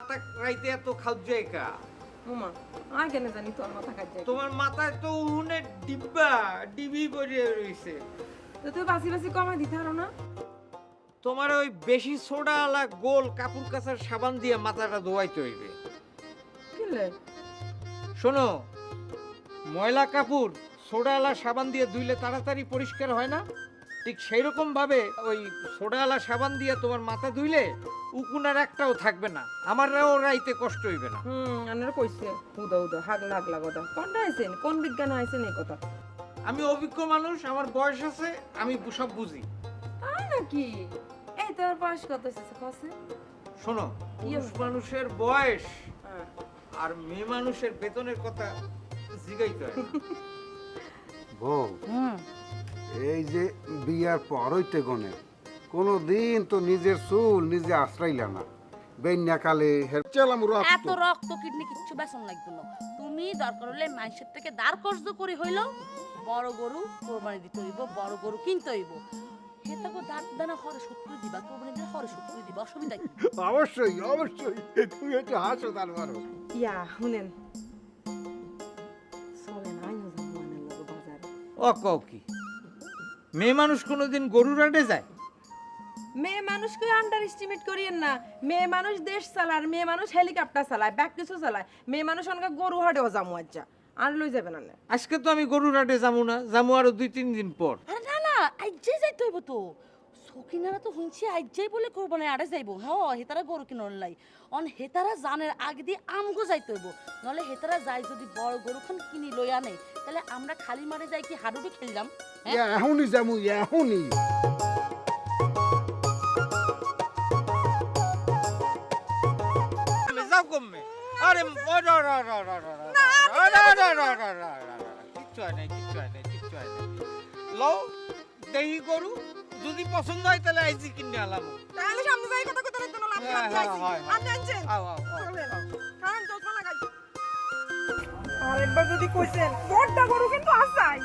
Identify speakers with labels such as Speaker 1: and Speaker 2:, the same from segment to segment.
Speaker 1: মাথা রাইতে এত খাওয়াই কা
Speaker 2: মামা আয় কেন জানি তোর মাথা কাজ যায়
Speaker 1: তোমার মাথায় তো উহুনে ডিব্বা ডিবি পড়ে রইছে
Speaker 2: তো তুই বাসি বাসি কমাই দিতে পারো না
Speaker 1: তোমার ওই বেশি সোডা আলা গোল কাপড় কাচার সাবান দিয়ে মাথাটা ধোয়াইতে হইবে
Speaker 2: কিলে
Speaker 1: শোনো ময়লা কাপড় সোডা আলা সাবান দিয়ে ধুইলে তাড়াতাড়ি পরিষ্কার হয় না ঠিক সেই রকম ভাবে ওই সোডা আলা সাবান দিয়ে তোমার মাথা ধুইলে উকুনার একটাও থাকবে না আমারও রাইতে কষ্ট হইবে না
Speaker 2: আনার কইছে উদা উদা হাগলা হাগলা কথা কোনটা আইছেন কোন বিজ্ঞান আইছেন এই কথা
Speaker 1: আমি অভিজ্ঞ মানুষ আমার বয়স আছে আমি সব বুঝি
Speaker 2: তাই নাকি এই তোর বয়স কত হইছে কসে
Speaker 1: শোনো পুরুষ মানুষের বয়স আর মেয়ে মানুষের বেতনের কথা জিগাইতে হয়
Speaker 3: বউ এই যে বিয়ার পর হইতে গনে কোনদিন তো নিজের চুল নিজে আশ্রাইলা না বেন্যাকালে হেরচালাম
Speaker 4: এত রক্ত কিডনি কিচ্ছু বেসন লাগবে না তুমি দরকার হলে মাইসের থেকে দাঁড় কর্জ করে হইলো বড় গরু কোরবানি দিতে হইব বড় গরু কিনতে হইব হেতাকে দাঁত দানা হরে শুক্র দিবা কোরবানি দিলে হরে শুক্র দিবা অসুবিধা কি
Speaker 3: অবশ্যই অবশ্যই তুমি একটু হাসো তারপরও
Speaker 2: ইয়া শুনেন চলে না আইনো যাবো আনার লগে বাজারে
Speaker 1: ও কও কি মেয়ে মানুষ কোনোদিন গরু রাটে যায়
Speaker 2: মেয়ে মানুষকে আন্ডার এস্টিমেট করিয়েন না মেয়ে মানুষ দেশ চালায় মেয়ে মানুষ হেলিকপ্টার চালায় ব্যাক কিছু চালায় মেয়ে মানুষ অনেক গরু হাটেও যামু আজ্জা আর লই যাবেন না
Speaker 1: আজকে তো আমি গরু রাটে যাবো না যাবো আরো 2-3 দিন পর
Speaker 4: আরে না না আইজে যাইতে হইব তো সকিনারা তো শুনছি আইজেই বলে কোরবানি আড়ে যাইব হ্যাঁ হেতারা গরু কিনর লাই অন হেতারা জানের আগে দিয়ে আমগো যাইতে হইব নলে হেতারা যাই যদি বড় গরু খান কিনি লই আনে তাহলে আমরা খালি মারে যাই কি হাডুডু খেললাম
Speaker 3: এখনই যাবো এখনই
Speaker 1: যাও কমে আরে কিচ্ছু হয় নাই কিচ্ছু হয় নাই কিচ্ছু হয় নাই লও দেহি গরু যদি পছন্দ হয় তাহলে আইজি কিনে আলাম
Speaker 2: তাহলে সামনে যাই কথা কথা লাগতো না আপনি আনছেন
Speaker 1: আও আও
Speaker 2: কারণ চশমা লাগাই আরেকবার যদি কইছেন বড়টা গরু কিন্তু আসাই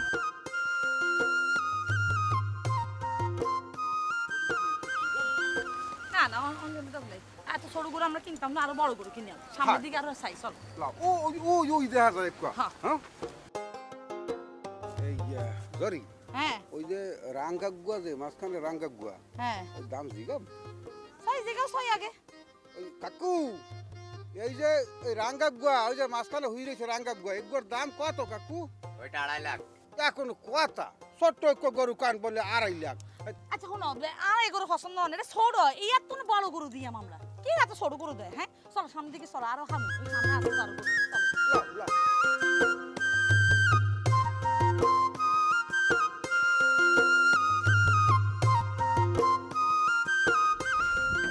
Speaker 4: না না অন্য দাম নাই এত ছোট গরু আমরা কিনতাম না আরো বড় গরু কিনে সামনের দিকে আরো চাই চল
Speaker 3: ও ওই ওই দেখা করে একটু
Speaker 4: হ্যাঁ।
Speaker 3: হ্যাঁ এই সরি
Speaker 4: হ্যাঁ
Speaker 3: ওই যে রাঙ্গাগুয়া যে মাঝখানে রাঙ্গাগুয়া
Speaker 4: হ্যাঁ
Speaker 3: ওই দাম জিগাম
Speaker 4: সাই জায়গা ছয় আগে
Speaker 3: ওই কাকু এই যে ওই রাঙ্গাগুয়া ওই যে মাঝখানে হই রয়েছে রাঙ্গাগুয়া এগুলোর দাম কত কাকু
Speaker 1: ওইটা 2.5 লাখ
Speaker 3: এখন কথা ছোট্ট একটা গরু কান বলে 2.5 লাখ
Speaker 4: আচ্ছা শোনো আর এই গরু পছন্দ হয় না এটা ছোট এই এত বড় গরু দিয়াম আমরা কি এত ছোট গরু দেয় হ্যাঁ চলো সামনের দিকে চলো আরো খামু ওই সামনে আছে আরো গরু চলো
Speaker 3: লাও, লাও।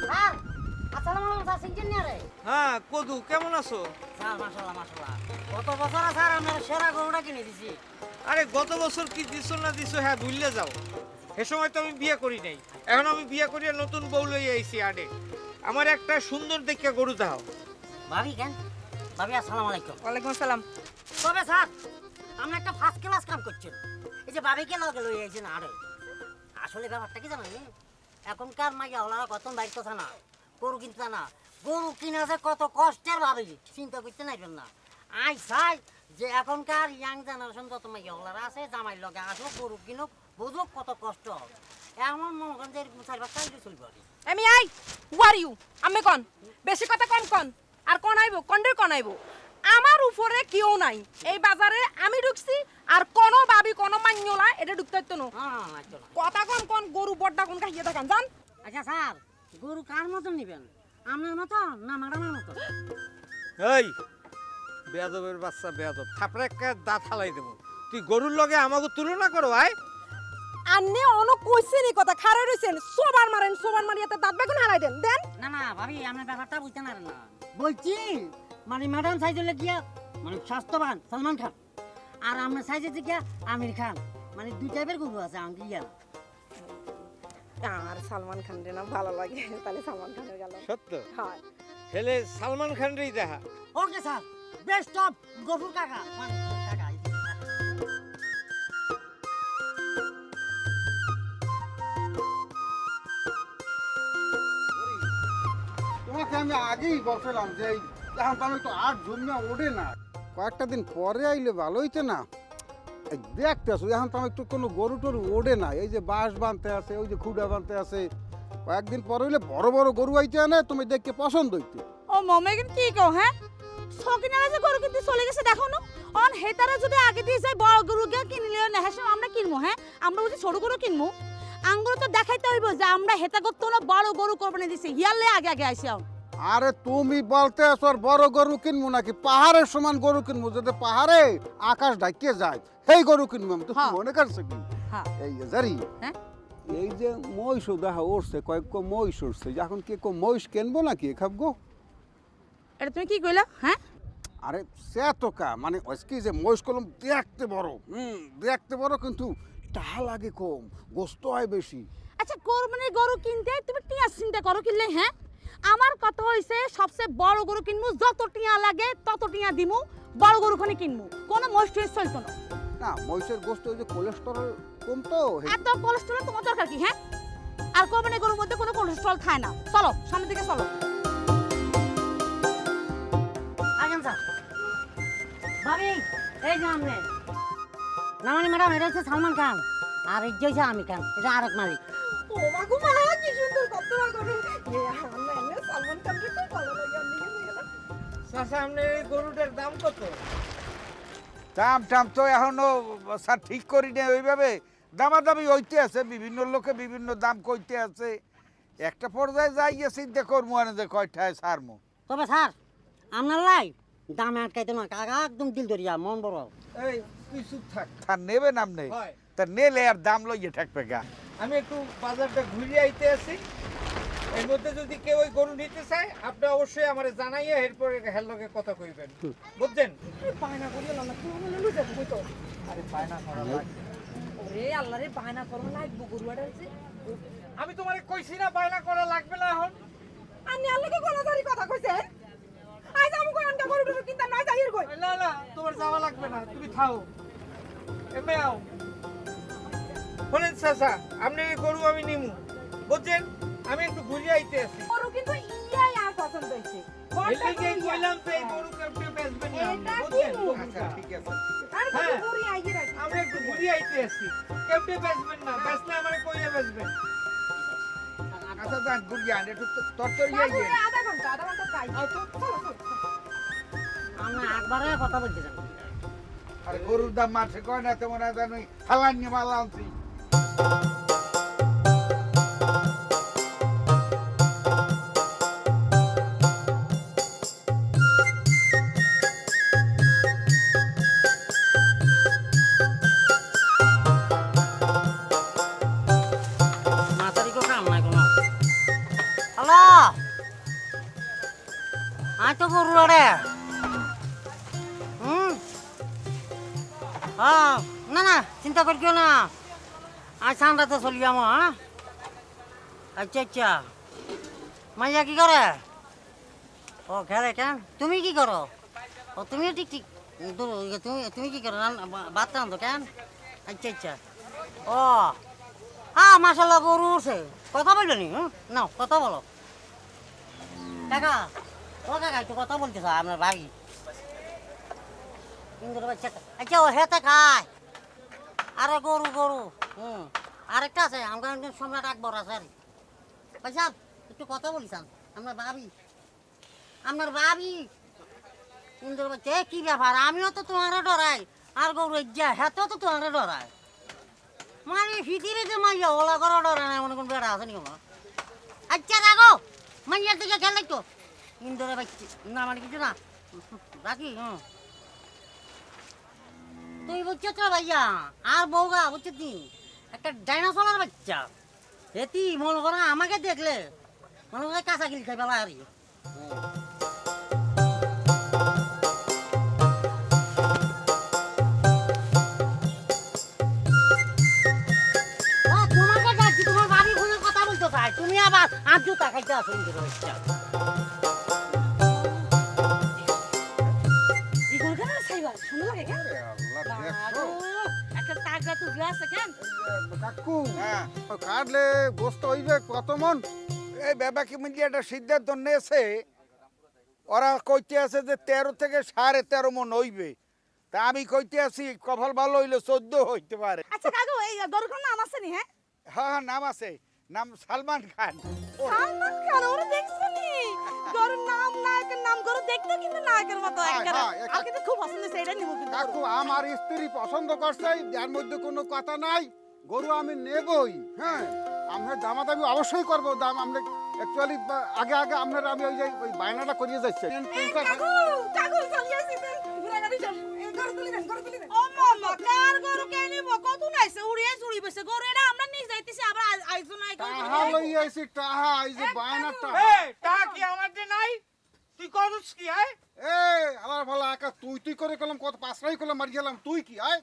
Speaker 5: স্যার আসসালামু আলাইকুম স্যার ইঞ্জিনিয়ারে
Speaker 1: হ্যাঁ কদু কেমন আছো
Speaker 5: স্যার মাশাআল্লাহ মাশাআল্লাহ গত বছর স্যার আমরা সেরা গরুটা কিনে দিছি
Speaker 1: আরে গত বছর কি দিছো না দিছো হ্যাঁ ভুললে যাও এ সময় তো আমি বিয়ে করি নাই এখন আমি বিয়ে করিয়া নতুন বউ লই আইছি আডে আমার একটা সুন্দর দেখে গরু দাও
Speaker 5: ভাবি কেন ভাবি আসসালামু আলাইকুম
Speaker 2: ওয়ালাইকুম আসসালাম
Speaker 5: তবে স্যার আপনি একটা ফার্স্ট ক্লাস কাম করছেন এই যে ভাবিকে লগে লই আইছেন আরে আসলে ব্যাপারটা কি জানেন এখনকার মাইয়া ওনারা কত বাইক কথা না গরু কিনতে না গরু কিনা যে কত কষ্টের ভাবি চিন্তা করতে নাইবেন না আই চাই যে এখনকার ইয়াং জেনারেশন যত মাইয়া ওনারা আছে জামাই লগে আসুক গরু কিনুক বুঝুক কত কষ্ট হবে এমন মনে করেন যে এরকম 4-5 টাকা চলবে
Speaker 2: আমি আই ওয়ার ইউ আমি কোন বেশি কথা কম কোন আর কোন আইবো কোনদের কোন আইবো আমার উপরে কেউ নাই এই বাজারে আমি ঢুকছি আর কোন ভাবি কোন মান্যলা এটা ঢুকতে হইতো না কথা কোন কোন গরু বড়টা কোন খাইয়ে দেখান জান
Speaker 5: আচ্ছা স্যার গরু কার মতন নিবেন আপনার মতো না ম্যাডামের মতো
Speaker 1: এই বেয়াদবের বাচ্চা বেয়াদব থাপড়ে একটা দাঁত হালাই দেবো তুই গরুর লগে আমাকে তুলনা করো ভাই
Speaker 2: আন্নে অনো কইছেন এই কথা খারে রইছেন সোবার মারেন সোবার মারিয়াতে দাঁত বেগুন হারাই দেন দেন
Speaker 5: না না ভাবি আপনার ব্যাপারটা বুঝতে পারেন না বলছি মানে ম্যাডাম সাইজ হলে গিয়া মানে স্বাস্থ্যবান সলমান খান আর আপনার সাইজে গিয়া আমির খান মানে দুই টাইপের গরু আছে আমাকে গিয়া
Speaker 2: আর সালমান খান রে না ভালো লাগে তাহলে সালমান খানের গেল
Speaker 1: সত্য
Speaker 2: হ্যাঁ
Speaker 1: হেলে সালমান খান রেই দেখা
Speaker 5: okay sir best of Gafur কাকা মানে কাকা
Speaker 3: তোমাকে আমি আমি আগেই বলছিলাম যে এখন তো আমি তো আর জমিয়া ওঠে না, কয়েকটা দিন পরে আইলে ভালো হইতে না। এই দেখতে আসো এখন তো আমি একটু কোনো গরু টরু ওঠে না, এই যে বাঁশ বাঁধতে আছে, ওই যে খুঁড়া বাঁধতে আছে, কয়েকদিন পরে হইলে বড় বড় গরু আইতে আনে, তুমি দেখতে পছন্দ হইতে।
Speaker 4: ও মমে কিন্তু কি কও হ্যাঁ, সকিনারা যে গরু কিনতে চলে গেছে দেখো না, অন হেতারা যদি আগে দিয়ে যায় বড় গরু কে কিনলে না হ্যাঁ আমরা কিনবো, হ্যাঁ আমরা বুঝি ছোট গরু কিনবো? আঙ্গুর তো দেখাইতে হইব যে আমরা হেতা করতে না বড় গরু কোরবানি দিছি, হিয়ালে আগে আগে আইছি আও।
Speaker 3: আরে তুমি বলতে আসো আর বড় গরু কিনবো নাকি? পাহাড়ের সমান গরু কিনবো, যদি পাহাড়ে আকাশ ঢাকিয়ে যায় সেই গরু কিনবো। আমি তো
Speaker 4: হ্যাঁ।
Speaker 3: মনে করছে কি
Speaker 4: হ্যাঁ
Speaker 3: এই যে জারি
Speaker 4: হ্যাঁ
Speaker 3: এই যে মহিষ দেখা উঠছে, কয়েক মহিষ উঠছে, এখন কি মহিষ কিনবো নাকি খাবগো?
Speaker 4: এটা তুমি কি কইলা হ্যাঁ?
Speaker 3: আরে সে তো কা মানে কি যে মহিষ কলম দেখতে বড়, দেখতে বড়, কিন্তু টাকা লাগে কম, গোস্ত হয় বেশি।
Speaker 4: আচ্ছা কোরবানির গরু কিনতে তুমি টিয়া চিন্তা করো কিনলে, হ্যাঁ আমার কথা হইছে সবচেয়ে বড় গরু কিনবো, যত টিয়া লাগে তত টিয়া দিমু, বড় গরু খানে কিনবো, কোনো মহিষ টহিষ চলতো না।
Speaker 3: না মহিষের গোস্ত ওই যে কোলেস্টেরল কম তো।
Speaker 4: এত কোলেস্ট্রল তোমার দরকার কি হ্যাঁ? আর কোরবানির গরুর মধ্যে কোনো কোলেস্ট্রল খায় না। চলো সামনের দিকে চলো।
Speaker 5: আসেন স্যার। ভাবি এই যে আমনে না মানে ম্যাডাম, এটা হচ্ছে সালমান খান আর এই যে হচ্ছে আমির খান, এটা আরেক মালিক।
Speaker 2: ও মা গো মা, কি সুন্দর কথা করে আমরা এনে সালমান খানকে খুব ভালো লাগে। আমি কিন্তু গেলাম
Speaker 1: চাচা আপনার এই গরুটার দাম কত?
Speaker 6: দাম টাম তো এখনো স্যার ঠিক করি না ওইভাবে, দামাদামি হইতে আছে, বিভিন্ন লোকে বিভিন্ন দাম কইতে আছে, একটা পর্যায়ে যাইয়ে চিন্তা করবো আর যে কয়টায় ছাড়মু।
Speaker 5: তবে স্যার আপনার লাই দামে আটকাইতে না, কাকা একদম দিল দরিয়া মন বড়।
Speaker 1: এই তুই চুপ থাক।
Speaker 6: তার নেবেন আপনি,
Speaker 1: হয়।
Speaker 6: তা নেলে আর দাম লইয়ে থাকবে গা।
Speaker 1: আমি একটু বাজারটা ঘুরিয়ে আইতে আছি, এর মধ্যে যদি কেউ ওই গরু নিতে চায় আপনি অবশ্যই আমারে জানাইয়া এরপরে হের লগে কথা কইবেন, বুঝছেন?
Speaker 2: বায়না করিও না, তুমি বলে লুই যাবো কই তো।
Speaker 1: আরে বায়না করা লাগবে।
Speaker 2: ওরে আল্লাহ রে, বায়না করো লাগবো গরুয়াটা হচ্ছে।
Speaker 1: আমি তোমারে কইছি না বায়না করা লাগবে না এখন।
Speaker 2: আমি আল্লাহকে গলাদারি কথা কইছেন। আজ আমি কই আন্ডা গরু টরু কিনতাম না, যাইর কই।
Speaker 1: না না তোমার যাওয়া লাগবে না, তুমি থাও। এমে আও। বলেন চাচা, আপনি এই গরু আমি নিমু, বুঝছেন? আমি একটু ঘুরিয়ে আইতে আছি।
Speaker 2: গরু কিন্তু ইয়াই আর পছন্দ হইছে। ঘরটা
Speaker 1: এদিকে
Speaker 2: তো ইয়া।
Speaker 1: কইলাম তো এই গরু কেউ বেচবেন না আপনি,
Speaker 2: এটা কি
Speaker 1: বুঝছেন?
Speaker 2: মুখ?
Speaker 1: আচ্ছা ঠিক আছে ঠিক আছে।
Speaker 2: আর
Speaker 1: হ্যাঁ।
Speaker 2: কিছু ঘুরি আইয়ে রাখি।
Speaker 1: আমরা একটু ঘুরিয়ে আইতে আছি, কেউ বেচবেন না, বেচলে আমারে কইয়া বেচবেন।
Speaker 6: আচ্ছা যান গুড়িয়া একটু তরতরিয়ে
Speaker 2: বাবু,
Speaker 6: ইয়ে।
Speaker 2: এই আধা ঘন্টা চাই। চলো, চলো।
Speaker 5: আমরা একবারে কথা বলতে চান।
Speaker 6: আর গরুর দাম মাঠে কয় না তেমন জানি হালান নিয়ে মালা আনছি।
Speaker 5: মাতারি কো কাম নাই কোনো। হ্যালো আয় তো গরু রে। হ্যাঁ না না চিন্তা করিও না, আজ ঠান্ডাতে চলি যাবো। হ্যাঁ আচ্ছা আচ্ছা। মাইয়া কি করে? ও ঘরে কেন? তুমি কি করো? ও তুমিও ঠিক ঠিক তুমি তুমি কি করো? ভাত রান্ধো কেন? আচ্ছা আচ্ছা। ও হ্যাঁ মাসাল্লাহ গরু উঠছে। কথা বললো নি? না কথা বলো কাকা। ও কাকা একটু কথা বলতে চাই আপনার বাড়ি। আচ্ছা ও হেতে খায়। আরে গরু গরু আরেকটা আছে আমার সম্রাট আকবর আছে। আর ভাইসাব একটু কথা বলিসান আপনার ভাবি, আপনার ভাবি সুন্দর বাচ্চা। কি ব্যাপার? আমিও তো তোমার ডরাই, আর গরু যা হেতেও তো তোমার ডরায়। মানে পৃথিবীতে মাইয়া ওলা করে ডরায় না, এমন কোন বেড়া আছে নি কোনো? আচ্ছা রাখো, মাইয়ার দিকে খেয়াল রাখতো। ইন্দোরে বাচ্চি না মানে কিছু না রাখি। তুই বুঝছো তো ভাইয়া আর বউগা বুঝছো তুই একটা ডাইনোসরের বাচ্চা। এটি মনে করো আমাকে দেখলে মনে করে কাঁচা গিল খাই পেলা আর তোমাকে ডাকছি, তোমার বাড়ি ঘুরে কথা বলতে চাই, তুমি আবার আর জুতা খাইতে আসো ইন্দোর বাচ্চা।
Speaker 4: এই গরু কেন চাইবা? সুন্দর লাগে কেন?
Speaker 3: আল্লাহ, দেখছো?
Speaker 4: একটা তাগড়া তো আছে কেন?
Speaker 3: কাকু
Speaker 6: হ্যাঁ
Speaker 3: কাটলে গোস্ত হইবে কত মন?
Speaker 6: এই বাবা কি মিলিয়ে একটা সিদ্ধান্ত নিয়েছে ওরা কইতে আছে যে 13 থেকে 13.5 মন হইবে, তা আমি কইতে আছি কপাল ভালো হইলে 14 হইতে পারে।
Speaker 2: আচ্ছা কাকু এই গরুর নাম আছে নি? হ্যাঁ
Speaker 6: হ্যাঁ নাম আছে, নাম সালমান খান।
Speaker 2: সালমান খান, ওরে দেখছনি? গরুর নায়কের নাম, গরু দেখতে কিন্তু নায়কের মতো
Speaker 3: হ্যাঁ,
Speaker 2: একবারে।
Speaker 3: হ্যাঁ,
Speaker 2: আর কিন্তু খুব পছন্দ হয়েছে, এটা নিব কিন্তু।
Speaker 3: কাকু আমার স্ত্রী পছন্দ করছে, এর মধ্যে কোনো কথা নাই, গরু আমি নেবই। হ্যাঁ, আমরা দামাদামি অবশ্যই করবো, দাম আমরা অ্যাকচুয়ালি আগে আগে আপনার আমি ওই যে ওই বায়নাটা করিয়ে যাচ্ছে।
Speaker 2: কাকু কাকু চলিয়েছি ঘুরে গাড়ি চল, এই গরু তুলি দেন, গরু তুলি দেন। ও মামা, কার গরু কে নিব? কত নাইছে, উড়িয়ে চুরি বসে গরু, এটা আমরা নিয়ে যাইতেছি, আবার আইছো না
Speaker 3: টাহা লই আইছি, টাহা এই যে বায়নাটা।
Speaker 1: তা কি আমাদের নাই? তুই করুস কি?
Speaker 3: এ আমার ভালো একা তুই তুই করে করলাম, কত পাঁচটাই করলাম, মারি গেলাম, তুই কি আয়